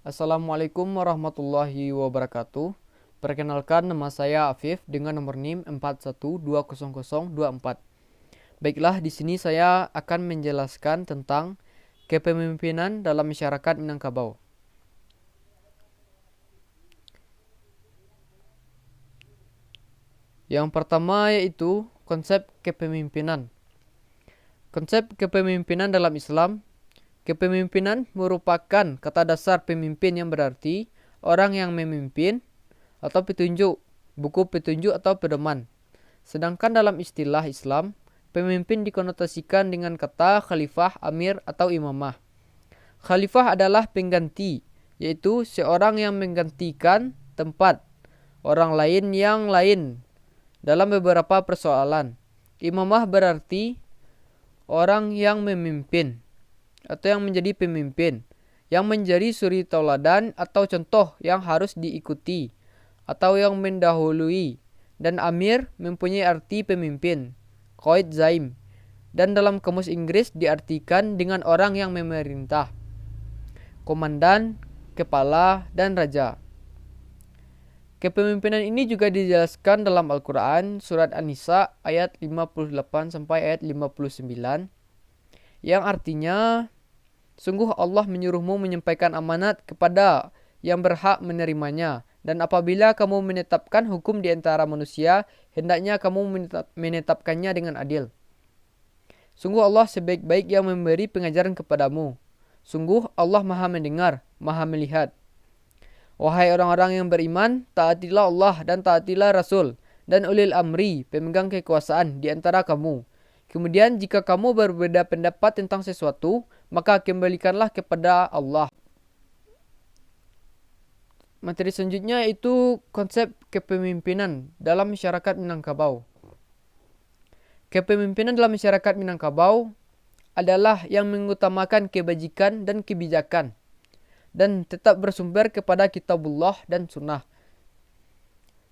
Assalamualaikum warahmatullahi wabarakatuh. Perkenalkan, nama saya Afif dengan nomor NIM 41200024. Baiklah, di sini saya akan menjelaskan tentang kepemimpinan dalam masyarakat Minangkabau. Yang pertama yaitu konsep kepemimpinan. Konsep kepemimpinan dalam Islam, kepemimpinan merupakan kata dasar pemimpin yang berarti orang yang memimpin atau petunjuk, buku petunjuk atau pedoman. Sedangkan dalam istilah Islam, pemimpin dikonotasikan dengan kata khalifah, amir, atau imamah. Khalifah adalah pengganti, yaitu seorang yang menggantikan tempat orang lain yang lain dalam beberapa persoalan. Imamah berarti orang yang memimpin atau yang menjadi pemimpin, yang menjadi suri tauladan atau contoh yang harus diikuti atau yang mendahului. Dan amir mempunyai arti pemimpin, qaid zaim, dan dalam kamus Inggris diartikan dengan orang yang memerintah, komandan, kepala, dan raja. Kepemimpinan ini juga dijelaskan dalam Al-Quran surat An-Nisa ayat 58 sampai ayat 59, yang artinya, sungguh Allah menyuruhmu menyampaikan amanat kepada yang berhak menerimanya, dan apabila kamu menetapkan hukum di antara manusia, hendaknya kamu menetapkannya dengan adil. Sungguh Allah sebaik-baik yang memberi pengajaran kepadamu. Sungguh Allah maha mendengar, maha melihat. Wahai orang-orang yang beriman, taatilah Allah dan taatilah Rasul dan ulil amri, pemegang kekuasaan di antara kamu. Kemudian jika kamu berbeda pendapat tentang sesuatu, maka kembalikanlah kepada Allah. Materi selanjutnya yaitu konsep kepemimpinan dalam masyarakat Minangkabau. Kepemimpinan dalam masyarakat Minangkabau adalah yang mengutamakan kebajikan dan kebijakan dan tetap bersumber kepada kitabullah dan sunnah,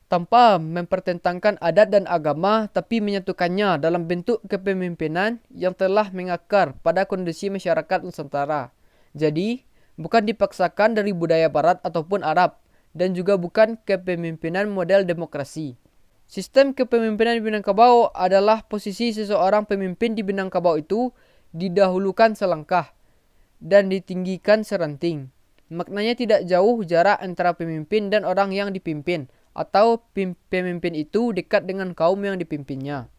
tanpa mempertentangkan adat dan agama, tapi menyatukannya dalam bentuk kepemimpinan yang telah mengakar pada kondisi masyarakat Nusantara. Jadi, bukan dipaksakan dari budaya barat ataupun Arab, dan juga bukan kepemimpinan model demokrasi. Sistem kepemimpinan di Minangkabau adalah posisi seseorang pemimpin di Minangkabau itu didahulukan selangkah dan ditinggikan seranting. Maknanya tidak jauh jarak antara pemimpin dan orang yang dipimpin, atau pemimpin itu dekat dengan kaum yang dipimpinnya.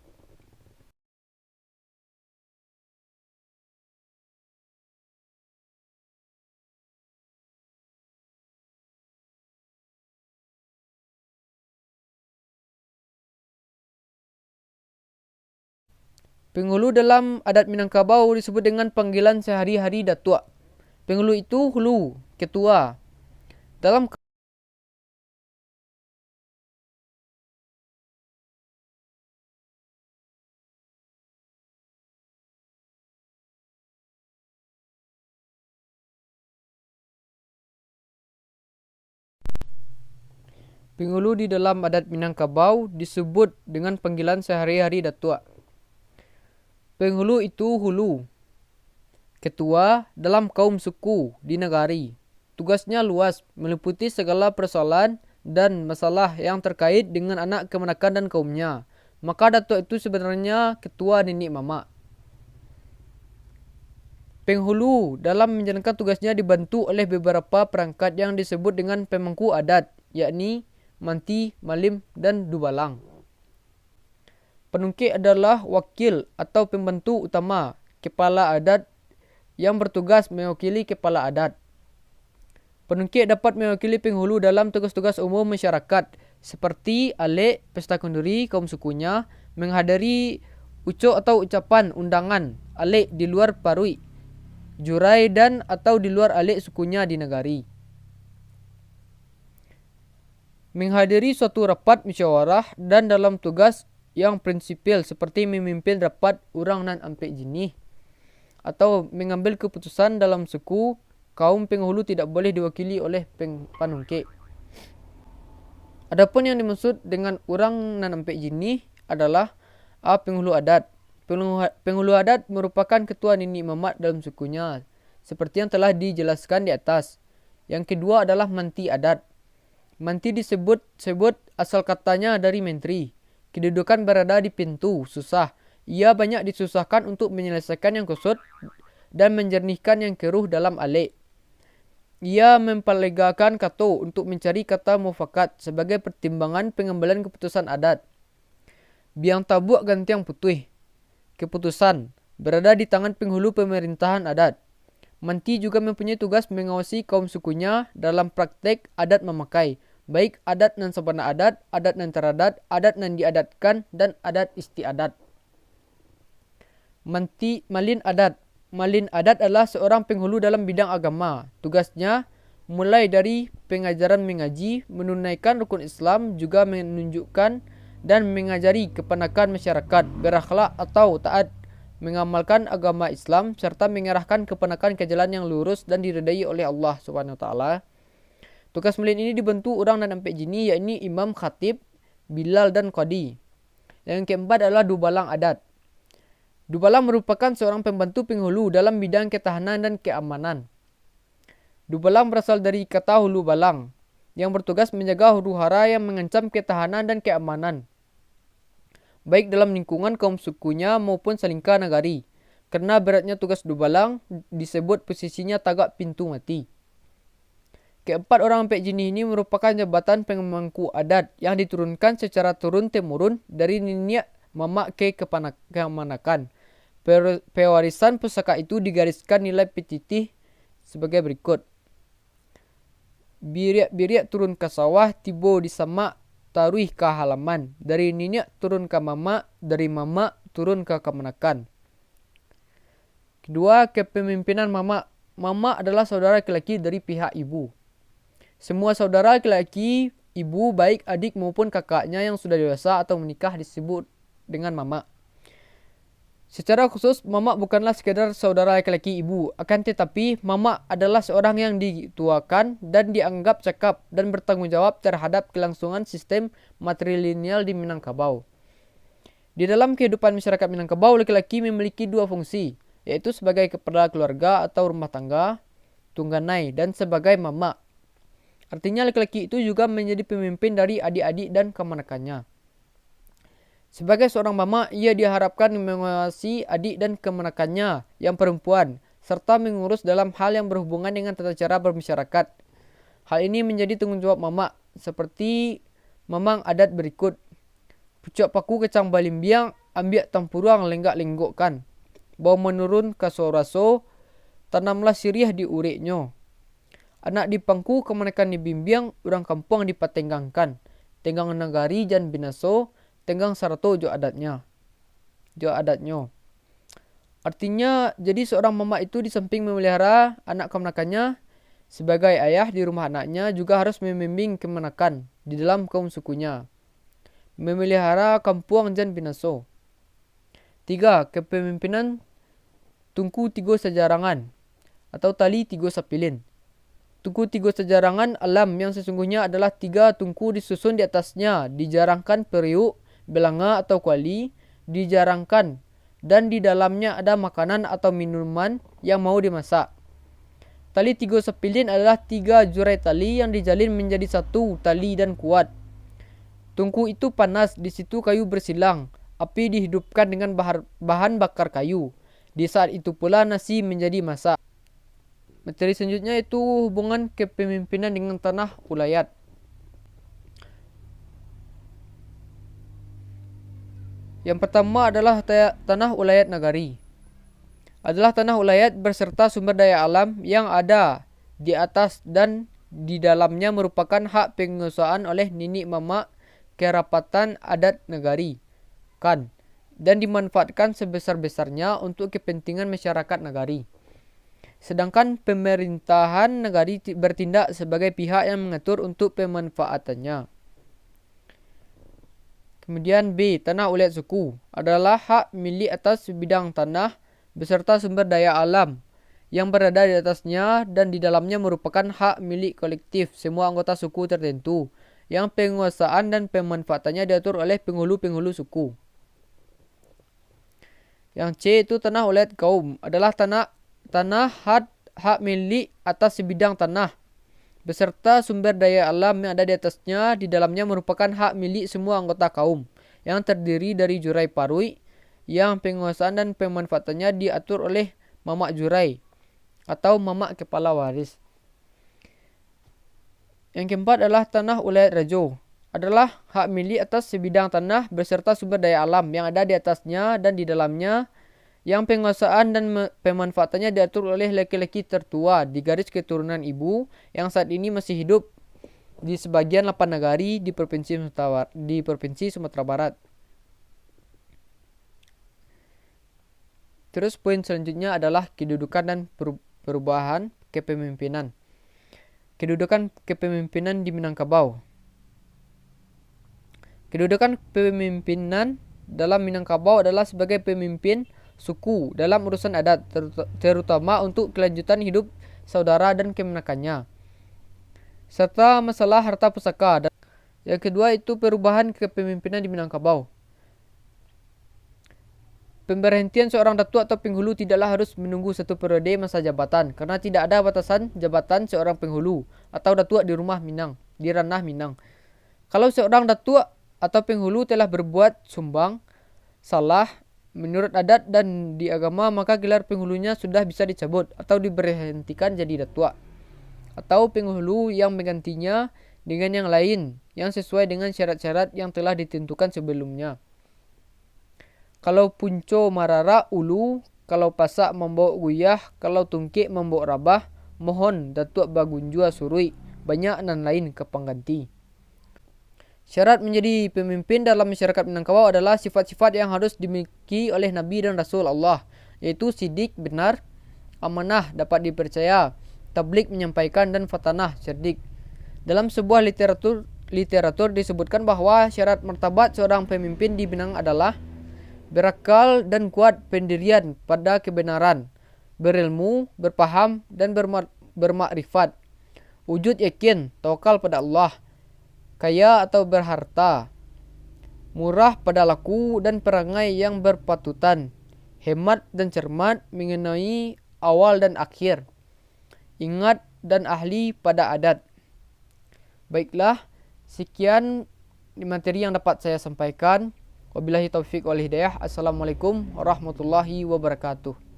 Penghulu dalam adat Minangkabau disebut dengan panggilan sehari-hari datuk. Penghulu itu hulu, ketua. Dalam penghulu di dalam adat Minangkabau disebut dengan panggilan sehari-hari datuk. Penghulu itu hulu, ketua dalam kaum suku di negari. Tugasnya luas, meliputi segala persoalan dan masalah yang terkait dengan anak kemenakan dan kaumnya. Maka datuk itu sebenarnya ketua nenek mama. Penghulu dalam menjalankan tugasnya dibantu oleh beberapa perangkat yang disebut dengan pemangku adat, yakni manti, malim, dan dubalang. Penungkik adalah wakil atau pembantu utama kepala adat yang bertugas mewakili kepala adat. Penungkik dapat mewakili penghulu dalam tugas-tugas umum masyarakat seperti alik, pesta kenduri kaum sukunya, menghadiri ucok atau ucapan undangan alik di luar parui, jurai dan atau di luar alik sukunya di negari. Menghadiri suatu rapat musyawarah dan dalam tugas yang prinsipil seperti memimpin rapat urang nan ampek jinih atau mengambil keputusan dalam suku, kaum penghulu tidak boleh diwakili oleh panungkik. Adapun yang dimaksud dengan urang nan ampek jinih adalah penghulu adat. Penghulu adat merupakan ketua nenek mamat dalam sukunya, seperti yang telah dijelaskan di atas. Yang kedua adalah manti adat. Manti disebut asal katanya dari menteri. Kedudukan berada di pintu, susah. Ia banyak disusahkan untuk menyelesaikan yang kusut dan menjernihkan yang keruh dalam alik. Ia mempelegakan kato untuk mencari kata mufakat sebagai pertimbangan pengambilan keputusan adat. Biang tabuk gantiang putih. Keputusan berada di tangan penghulu pemerintahan adat. Manti juga mempunyai tugas mengawasi kaum sukunya dalam praktek adat memakai, baik adat nan sabana adat nan teradat, adat nan diadatkan, dan adat istiadat. Malin adat. Malin adat adalah seorang penghulu dalam bidang agama. Tugasnya mulai dari pengajaran mengaji, menunaikan rukun Islam, juga menunjukkan dan mengajari kepanakan masyarakat, berakhlak atau taat, mengamalkan agama Islam, serta mengarahkan kepanakan ke jalan yang lurus dan diridai oleh Allah Subhanahu wa taala. Tugas malin ini dibantu orang dan empat jini, yakni imam, khatib, bilal, dan qadi. Yang keempat adalah dubalang adat. Dubalang merupakan seorang pembantu penghulu dalam bidang ketahanan dan keamanan. Dubalang berasal dari kata hulu balang, yang bertugas menjaga huru-hara yang mengancam ketahanan dan keamanan, baik dalam lingkungan kaum sukunya maupun salingka nagari. Karena beratnya tugas dubalang, disebut posisinya tagak pintu mati. Keempat orang empat jenis ini merupakan jabatan pemangku adat yang diturunkan secara turun-temurun dari nenek mamak ke kemanakan. Pewarisan pusaka itu digariskan nilai petitih sebagai berikut. Biriak turun ke sawah, tibo di samak, taruih ke halaman. Dari nenek turun ke mamak, dari mamak turun ke kemanakan. Kedua, kepemimpinan mamak. Mamak adalah saudara laki-laki dari pihak ibu. Semua saudara laki-laki ibu, baik adik maupun kakaknya yang sudah dewasa atau menikah, disebut dengan mamak. Secara khusus, mamak bukanlah sekadar saudara laki-laki ibu. Akan tetapi, mamak adalah seorang yang dituakan dan dianggap cakap dan bertanggung jawab terhadap kelangsungan sistem matrilineal di Minangkabau. Di dalam kehidupan masyarakat Minangkabau, laki-laki memiliki dua fungsi, yaitu sebagai kepala keluarga atau rumah tangga, tungganai, dan sebagai mamak. Artinya laki-laki itu juga menjadi pemimpin dari adik-adik dan kemanakannya. Sebagai seorang mamak, ia diharapkan menguasai adik dan kemanakannya yang perempuan, serta mengurus dalam hal yang berhubungan dengan tata cara bermasyarakat. Hal ini menjadi tanggung jawab mamak, seperti mamang adat berikut. Pucuk paku kecang balimbiang, ambiak tampuruang lenggak-lenggokkan. Bawa menurun ke soraso, tanamlah siriah di uriknya. Anak di pangku kemanakan dibimbiang, orang kampung dipatenggangkan. Tenggang nagari jan binaso, tenggang sarato jo adatnya. Artinya, jadi seorang mamak itu di samping memelihara anak kemanakannya, sebagai ayah di rumah anaknya juga harus membimbing kemanakan di dalam kaum sukunya. Memelihara kampung jan binaso. 3. Kepemimpinan tungku tigo sejarangan atau tali tigo sapilin. Tungku tigo sejarangan alam yang sesungguhnya adalah 3 tungku disusun di atasnya, dijarangkan periuk, belanga atau kuali, dijarangkan, dan di dalamnya ada makanan atau minuman yang mau dimasak. Tali tigo sapilin adalah 3 jurai tali yang dijalin menjadi satu tali dan kuat. Tungku itu panas, di situ kayu bersilang, api dihidupkan dengan bahan bakar kayu. Di saat itu pula nasi menjadi masak. Materi selanjutnya itu hubungan kepemimpinan dengan tanah ulayat. Yang pertama adalah tanah ulayat nagari. Adalah tanah ulayat berserta sumber daya alam yang ada di atas dan di dalamnya merupakan hak penguasaan oleh nenek mamak kerapatan adat negari kan dan dimanfaatkan sebesar-besarnya untuk kepentingan masyarakat negari. Sedangkan pemerintahan negari bertindak sebagai pihak yang mengatur untuk pemanfaatannya. Kemudian B. Tanah ulayat suku adalah hak milik atas bidang tanah beserta sumber daya alam yang berada di atasnya dan di dalamnya merupakan hak milik kolektif semua anggota suku tertentu yang penguasaan dan pemanfaatannya diatur oleh penghulu-penghulu suku. Yang C itu tanah ulayat kaum adalah tanah hak milik atas sebidang tanah beserta sumber daya alam yang ada di atasnya di dalamnya merupakan hak milik semua anggota kaum yang terdiri dari jurai parui yang penguasaan dan pemanfaatannya diatur oleh mamak jurai atau mamak kepala waris. Yang keempat adalah tanah ulayat rajo. Adalah hak milik atas sebidang tanah beserta sumber daya alam yang ada di atasnya dan di dalamnya yang penguasaan dan pemanfaatannya diatur oleh laki-laki tertua di garis keturunan ibu yang saat ini masih hidup di sebagian 8 negari di Provinsi Sumatera Barat. Terus poin selanjutnya adalah kedudukan dan perubahan kepemimpinan. Kedudukan kepemimpinan di Minangkabau. Kedudukan kepemimpinan dalam Minangkabau adalah sebagai pemimpin suku dalam urusan adat, terutama untuk kelanjutan hidup saudara dan kemenakannya, serta masalah harta pusaka. Dan yang kedua itu perubahan kepemimpinan di Minangkabau. Pemberhentian seorang datuk atau penghulu tidaklah harus menunggu satu periode masa jabatan, karena tidak ada batasan jabatan seorang penghulu atau datuk di ranah Minang. Kalau seorang datuk atau penghulu telah berbuat sumbang, salah menurut adat dan di agama, maka gelar penghulunya sudah bisa dicabut atau diberhentikan jadi datuk atau penghulu yang menggantinya dengan yang lain yang sesuai dengan syarat-syarat yang telah ditentukan sebelumnya. Kalau punco marara ulu, kalau pasak membawa guyah, kalau tungkik membawa rabah, mohon datuk bagunjua surui, banyak dan lain ke pengganti. Syarat menjadi pemimpin dalam masyarakat Minangkabau adalah sifat-sifat yang harus dimiliki oleh Nabi dan Rasul Allah, yaitu sidik, benar, amanah, dapat dipercaya, tablik, menyampaikan, dan fatanah, cerdik. Dalam sebuah literatur disebutkan bahwa syarat martabat seorang pemimpin di Minang adalah berakal dan kuat pendirian pada kebenaran, berilmu, berpaham, dan bermakrifat, wujud yakin, tawakal pada Allah, kaya atau berharta, murah pada laku dan perangai yang berpatutan, hemat dan cermat mengenai awal dan akhir, ingat dan ahli pada adat. Baiklah, sekian materi yang dapat saya sampaikan. Wabillahi taufiq wal hidayah. Assalamualaikum warahmatullahi wabarakatuh.